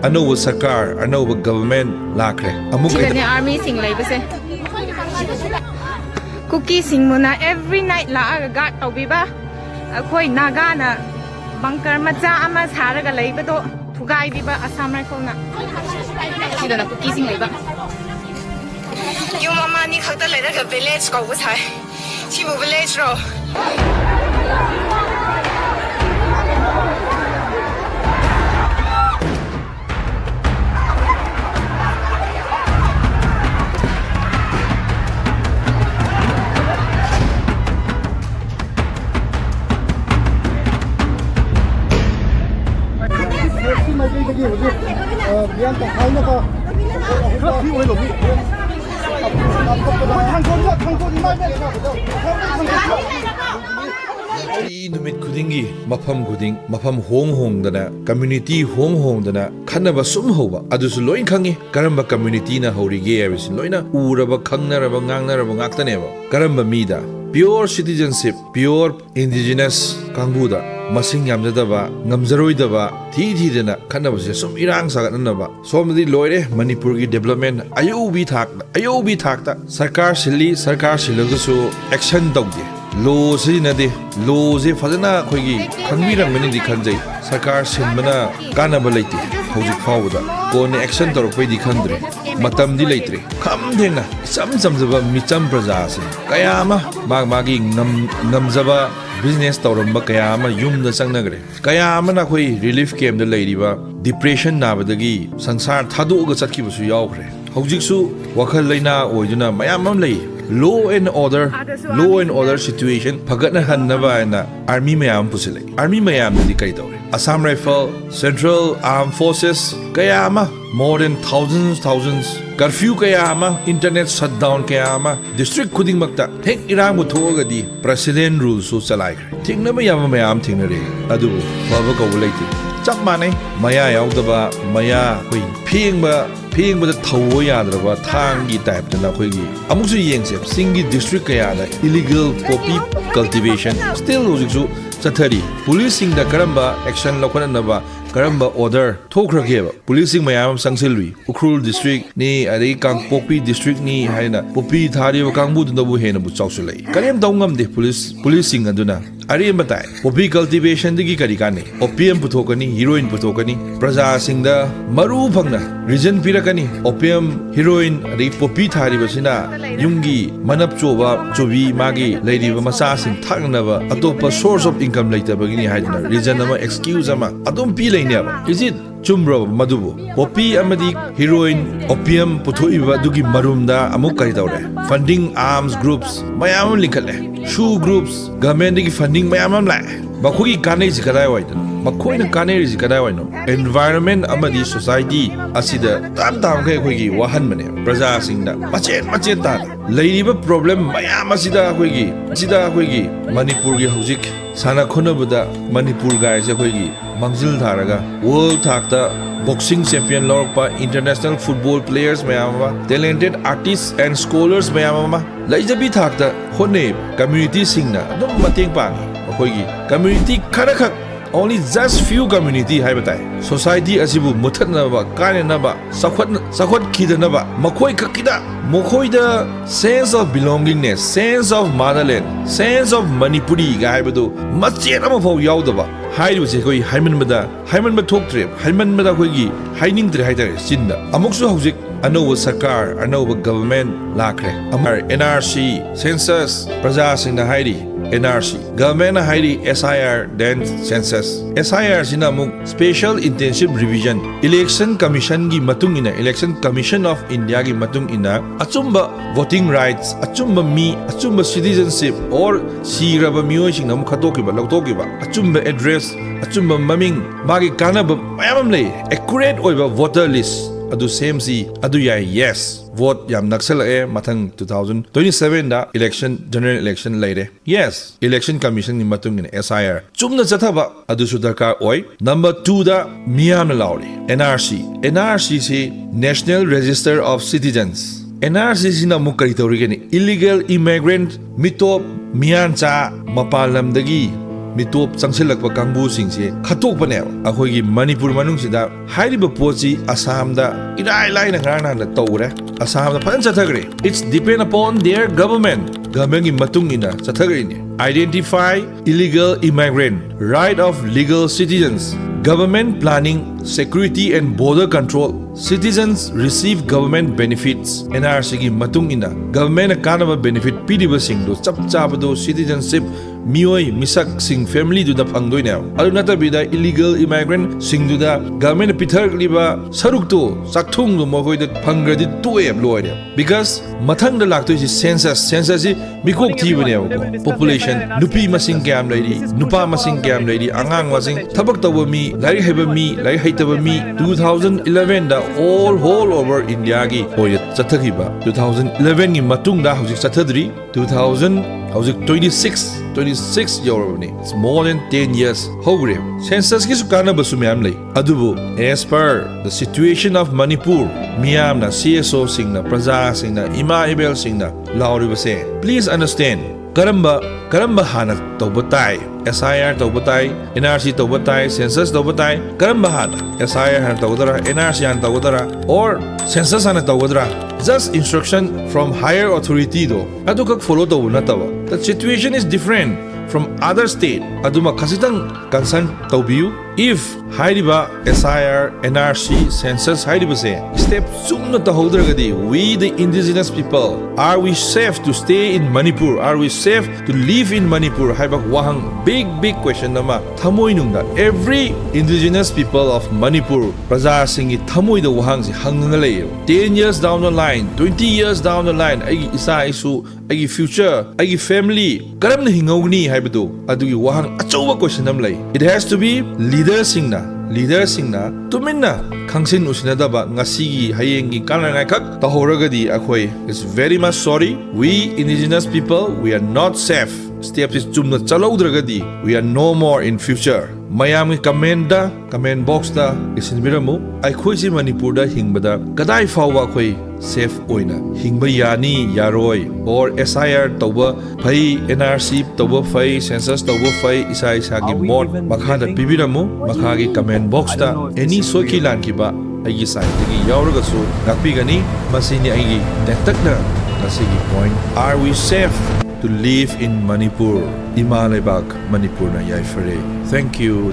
anova sarkar anova government lakre amuk Sila army sing laibase cookie sing muna every night laaga guard tawbiba akhoi naga na bunker macha ama saraga laibado thugai biba Assam rifle na sida na cookie sing laiba yum ama ni khakta lairaga village ko bu sai chibu village ro numit kudingi mafam kuding mafam hong dana community hong dana khanaba sum hoba adusu loin khangi karamba community na horige abis loina uraba khangnaraba ngangnaraba ngaktaneba karamba mida pure citizenship pure indigenous kangbuda masing yamjadaba ngamjaroidaba thi dana khanabase sum irang sagatnaba somdi loire manipur gi development ayubi thakta sarkar silagusu action tawde lo sinade lo je fazana khoigi khangmirang di khanjai sarkar sinbana kanaba leite hojik fawda kone action torpai di khandre matam di leitre khamdena samjaba micham praja se kayama magi namjaba business tawramba kayama yumda changnagre kayama na khoi relief camp da leiriba depression nabadagi sansar thaduga chatkibusu yawkhre hojiksu wakhal leina oiduna mayamam lei law and order situation phagatna hannaba na army mayam pusile army mayam di kai tawre Assam Rifle Central Armed Forces kayama more than thousands curfew kayama internet shutdown kayama district khuding makta thek irang bu thoga di president rules so chalai thingna mayam thingnare adu faba ko leite chap manai maya yaudaba maya koi phingba da thawo yadraba thangi type na khoi gi amuksu yengse singi district kayana illegal poppy cultivation still hojiksu chathari policing da karamba action lokhanaba karamba order thokrageba policing mayam sangsilwi ukrul district ni ari kangpokpi district ni haina poppy thari kangbu dundabu hena bu chausulai karem dawngam de policing aduna ari matai poppy cultivation digi kari kani opium puthokani heroin puthokani praja singda maru phangna region pirakani opium heroin ari poppy thari basina yumgi manap choba chobi magi leiriba masa sing thagnaba atopa source of income later bagini haidna region ama excuse ama adum pi lainaba is it chumro madubu poppy amadi heroin opium puthoiba dugi marumda amuk kari tawre funding arms groups mayam linkale shoe groups government gi funding mayam la bakhugi kanai zikadai waida makhoina kanai zikadai waino environment amadi society asida tam kai khoigi wahan mane praja singda machet ta leiriba problem mayam asida khoigi manipur gi hojik sana khonabada manipur ga je khoigi mangjil tharaga world thakta boxing champion lorpa international football players mayama talented artists and scholars mayama laijabi thakta hone community singna adum mateng pangi akoigi community kharakhak only just few community haibatai society asibu muthanaba kanenaba sakhwat khidanaba makhoi kakida mokhoida sense of belongingness sense of motherland sense of manipuri ga haibadu machet ama phau yaudaba hairuse koi haimanbada thoktre haimanbada khoigi hainingtre haitare sinda amuksu hojik anova sarkar anova government lakre amar NRC census praja singna hairi NRC government hairi SIR then census SIR sina muk special intensive revision election commission gi matung ina election commission of India gi matung ina achumba voting rights achumba citizenship or siraba miyoi sing nam khatokiba lawtokiba achumba address achumba maming magi kanaba mayam lei accurate oiba voter list adu same si adu yai yes vote yam naksala e mathang 2027 da general election laire yes election commission ni matung in SIR chumna chathaba adu su darkar oi number 2 da miyam lauri NRC si National Register of Citizens NRC sina mukari tawri gani illegal immigrant mitop miyancha mapalam dagi mitop changsilakpa kangbu singse khatokpane akhoi gi Manipur manungsida hairiba pochi Assam da irai lai na ngarna na tawre Assam da phan chathagre it's depend upon their government gi matung ina chathagre ni identify illegal immigrant right of legal citizens government planning security and border control citizens receive government benefits NRC gi matung ina government kanaba benefit pidiba singdo chap chabado citizenship mioi misak sing family du da phangdoi na aduna ta bida illegal immigrant sing du da government pithar liba saruk to sakthung du mogoi da phangradi to em loide because mathang da laktoi si census ji mikok thi bane population nupi masing kyam laidi nupa masing kyam laidi angang masing thabak tawa mi lai heba mi lai haitaba mi 2011 da all over India gi hoye chathagiba 2011 gi matung da hojik chathadri 2000 hojik 26 year it's more than 10 years hogre census ki sukana basu myam lay adubu as per the situation of Manipur miyam na CSO singna praja singna ima ibel singna lauri base please understand karamba hana tobatai SIR tobatai NRC tobatai census tobatai karamba hana SIR hana tobadara NRC hana tobadara or census hana tobadara just instruction from higher authority do adu kak follow to natawa the situation is different from other state aduma khasitang concern tobiu if hairiba SIR NRC census hairiba se step sumna ta hodragadi we the indigenous people are we safe to stay in Manipur are we safe to live in Manipur haiba wahang big question nama thamoi nungda every indigenous people of Manipur praja singi thamoi da wahang si hangnga lay 10 years down the line 20 years down the line ai isa isu ai future ai family karamna hingogni haibadu adugi wahang achowa question nam lay it has to be leaders singna tuminna khangsin usinadaba ngasigi hayengi kanangai khak tahoragadi akhoi is very much sorry we indigenous people we are not safe steps is chumna chalaudragadi we are no more in future mayam comment box da isinbiramu akhoi si Manipur da hingbada kadai fawa akhoi safe oina hingba yani yaroi or SIR tawba phai NRC tawba phai census tawba phai isa gi mod makha da bibiramu makha gi comment box da any soki lan ki ba agi side gi yauraga su ngakpi gani masini agi takna nasigi point are we safe to live in Manipur Imalai bak Manipur na yai fare thank you